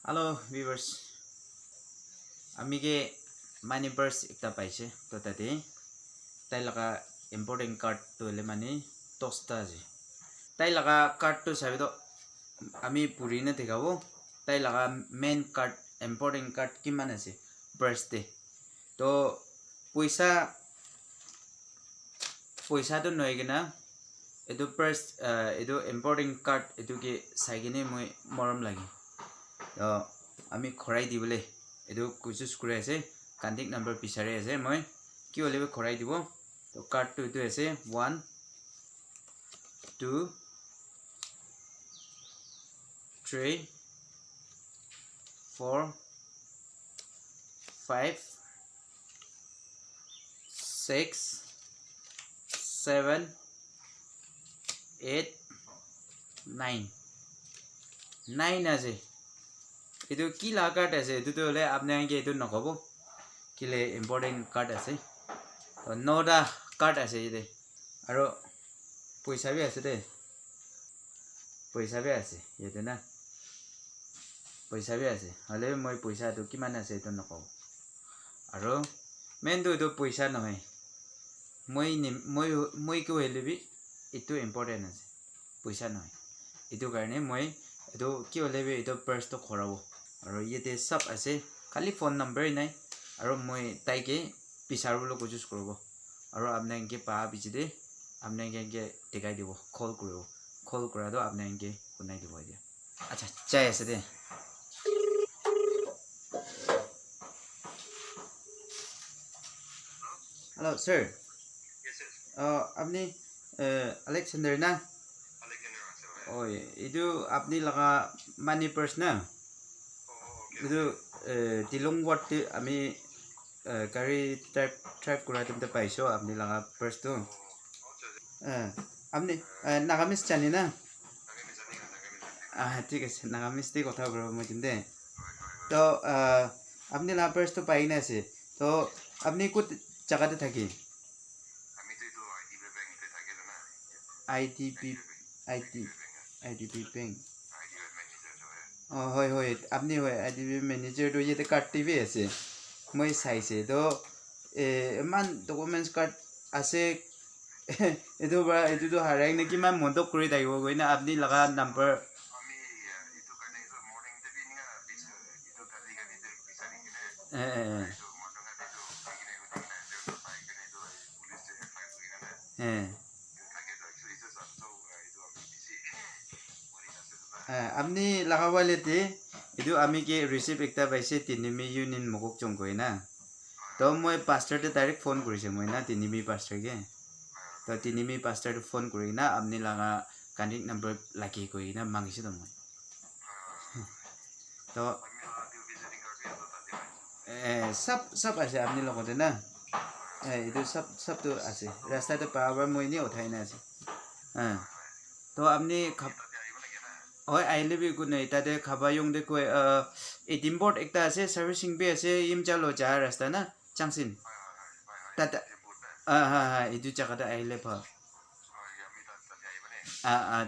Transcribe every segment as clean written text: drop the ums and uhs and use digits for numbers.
Hello viewers, amige money purse ekta paise to tate tai laga important card to le mani tosta je tai laga card to sabi to ami puri na dekabo tai laga main card important card kiman ase purse te to poisa to noi gina edu purse edu important card edu ke saigine moi moram lagi to আমি খৰাই দিবলে এটো coaches কৰি আছে contact number পিছাৰে আছে মই কি হলেবে খৰাই দিব তো কাৰ্ডটো এটো আছে 1 2 3 4 5 6 7 8 9 9 আছে itu kila card ase itu to le apne ange itu nakabo kile important card ase to noda card ase ide aro poisa bi ase de poisa bi ase yete na poisa bi ase hale moi poisa to kiman ase itu nakabo aro main to itu poisa nohai moi ko hele bi itu important ase poisa nohai itu karone moi itu ki holebe itu purse to khorabo aro yete sab ase khali phone number nai aro moi tai ke pisarbulo kochis korbo aro apna ke pa bichide apna ke dekai dibo call koribo call kora do apna ke kunai dibo dia acha chai ase de hello sir Yes, yes. apni Alexander na Alexander আছে ভাই oy itu apni laga money purse na okay itu tilong wat ami kari type kura tumte paiso apni laga purse to apni nagamis chani na নাগামি জানি নাগামি ঠিক আছে nagamis te kotha bro moi tinde হয় হয় হয় to apni laga purse to pai na ase to apni kut jaga te thaki আমি তো itu IDB ব্যাংকে থাকি না IDP IT IDP bank IDB manager হয় হয় হয় আপনি হয় IDP manager to yete card TV ase moi saise to man documents card ase edo ba edo to harai na kiman montok kuri taibo goina apni laga number আমি itu কানে itu morning তে B নিয়া বিস itu কালি কানি তে বিচারি কিনে itu morning তে itu কিনে itu কিনে itu পাই কিনে itu পুলিশ এ এফআইআর করি না থাকে তো অ্যাকচুয়ালি itu সব itu আমি বিসি ওরি আছে তো আপনি laga walete edo ami ke receive ekta paise tinimi union mogok chong goina to moi pastor te direct phone korise moi na tinimi pastor ke to tinimi pastor to phone kori na apni laga contact number lagi goina mangise to moi to আমি দিও visiting card ইয়াতো তাতে sab ase apni logote na itu sab to ase rasta te power moi ni uthai na ase to apni তাতে আইব লাগে না hoy aile bi ku nei tade khaba yong de ko edim board ekta ase servicing be ase im chalo cha rasta na changsin tata ha edu jaga da aile pha আমি তাতে আইব নে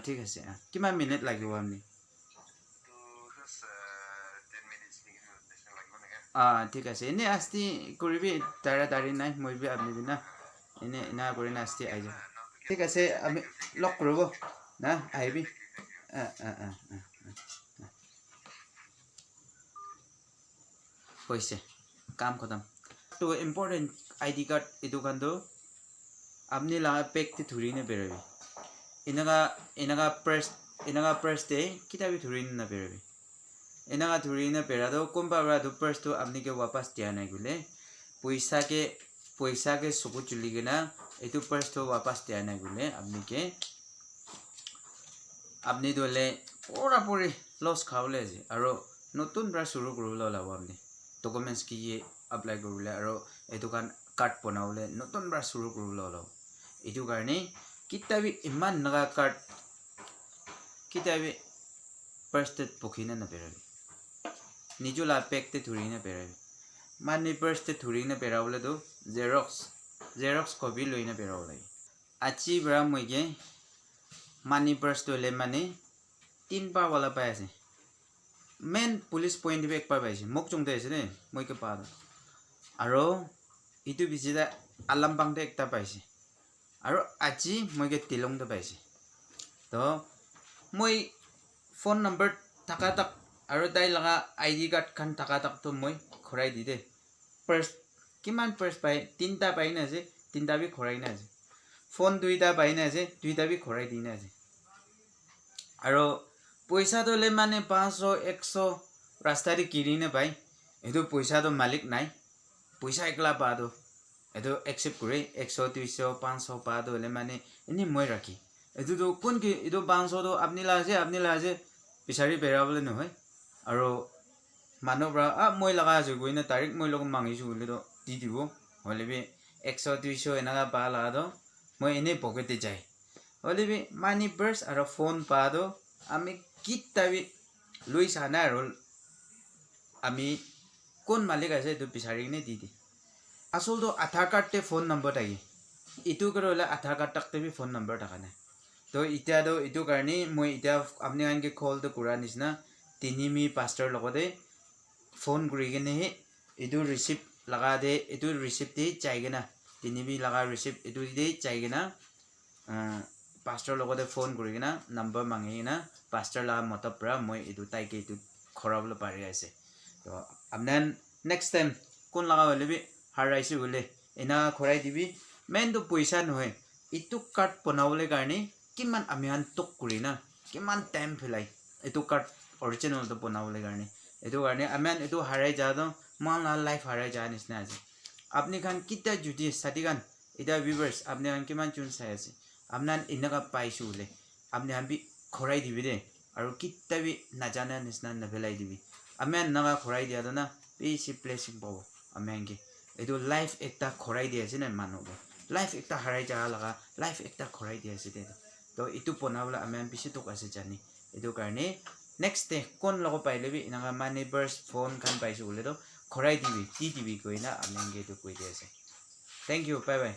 ঠিক আছে কিমান মিনিট লাগিব আপনি তো জাস্ট 10 মিনিটস নিকে লাগবে না ঠিক আছে এনে আস্তি করিবি তাড়াতাড়ি নাই মই বি আপনি বিনা এনে না করে না আস্তি আই যা ঠিক আছে আমি লক করব না আইবি होइसे काम खत्म तो इम्पोर्टेंट आईडी कार्ड इदु खान तो आपने ला पैक ते थुरी ने बेरबी इनगा पर्स ते किता भी थुरी न बेरबी इनगा थुरी न बेरा तो कोन बाबा दु पर्स तो आपने के वापस दिया नहीं गुले पैसा के सुकु चुली के ना इतु पर्स तो वापस दिया नहीं गुले আপনি দলে পুরা পুরি লস খাওলে যে আৰু নতুন ব্ৰা শুৰু কৰলে লাভ আপনি ডকুমেন্টস কি এপ্লাই কৰলে আৰু এটো কান কাৰ্ড বনাওলে নতুন ব্ৰা শুরু করলে লাভ এটো কারণে কিতাবি ইমান নগা কার্ড কিতাবি পার্সতে পখিনা না পেরাবি নিজুলা পেকতে ধুরি না পেরাবি মানি পার্সতে ধুরি না পেরাবলে তো জেরক্স কপি লই না পেরাবলে আজি ব্ৰা মইকে money purse to le money 3 बार वाला पाए से মেইন পুলিচ পইণ্ট দিবি একবাৰ পাইছে মোক চুংতে আছে দেই মই কে পাওঁ আৰু ইটো বিচিদা আলামবাংতে একটা পাইছে আৰু আজি মই কে তিলংতে পাইছে তো মই ফোন নম্বৰ থাকা তাক আৰু তাই লগা ID কাৰ্ড খান থাকা তাকতো মই খৰাই দি দে পাৰ্চ কিমান পাৰ্চ পাই তিনটা পাই না আছে তিনটা বি খৰাই না আছে ফোন দুইটা পাই না আছে দুইটা বি খৰাই দি না আছে আৰু পইচা দলে মানে 500 100 ৰাস্তাৰে কিৰি না পাই এটো পইচা তো মালিক নাই পইচা একলা পা দো এটো একসেপ্ট কৰে 100 200 500 পা দলে মানে এনি মই ৰাখি এটো তো কোন কি এটো 500 তো আপনি লাজে পিছাৰি বেৰাবলে নহয় আৰু মানুহৰা মই লগা আছে গইনা তাৰিখ মই লগ মাঙিছো বলে তো দি দিব হলে বি 100 200 এনাগা পা লা দো মই এনে পকেটে যাই হলে বি মানি পাৰ্স আৰু ফোন পা দো আমি কিতাবি লুই সানা আৰু আমি কোন মালিক আছে তো পিছাৰি নে দি দি আসল তো আধাৰ কাৰ্ডতে ফোন নম্বৰ থাকি ইটো কৰলে আধাৰ কাৰ্ড তাকতে বি ফোন নম্বৰ থাকা নাই তো ইতিয়া তো ইটো কাৰণে মই ইতিয়া আপনি আনকে কল তো কৰা নিচিনা তিনিমি পাঁচটাৰ লগতে ফোন কৰি কিনে ইটো ৰিসিভ লগা দে ইটো ৰিসিভ দি চাইগে না তিনিমি লগা ৰিসিভ ইটো দি চাইগে না পাঁচটাৰ লগতে ফোন কৰি কিনা নম্বৰ মাঙি কিনা পাঁচটাৰ লগা মতব পৰা মই ইটো তাইকে ইটো খৰাবলৈ পাৰি আছে তো আপনাৰ নেক্সট টাইম কোন লগা হলে বি হাৰাইছে বলে এনা খৰাই দিবি মেইন তো পইচা নহয় ইটো কাৰ্ড বনাবলৈ কাৰণে কিমান আমি আন টক কৰি না কিমান টাইম ফেলাই ইটো কাৰ্ড অৰিজিনাল তো বনাবলৈ কাৰণে এটো কাৰণে আমি আন এটো হাৰাই যা দো মান লাইফ হাৰাই যা নিচিনা আছে আপনি খান কিতা জুতি সাথী খান এটা ভিউয়ার্স আপনি খান কিমান চুন চাই আছে আপনার এনেকা পাইছো বলে আপনি আমি খৰাই দিবি দে আৰু কিতা বি নাজানা নিচিনা নেফেলাই দিবি আমি আন নাগা খৰাই দিয়া না বেছি প্লেসিং পাব আমি আনকে এটো লাইফ একটা খৰাই দি আছে না মানুহ লাইফ একটা হাৰাই যা লগা লাইফ একটা খৰাই দি আছে দে তো ইটো বনাবলৈ আমি আন পিছে তোক আছে জানি এটো কাৰণে নেক্সট ডে কোন লগ পাইলে বি এনেকা মানি পাৰ্স ফোন খান পাইছো বলে তো খৰাই দিবি কি দিবি কই না আমি আনকে এটো কৈ দি আছে থ্যাংক ইউ বাই বাই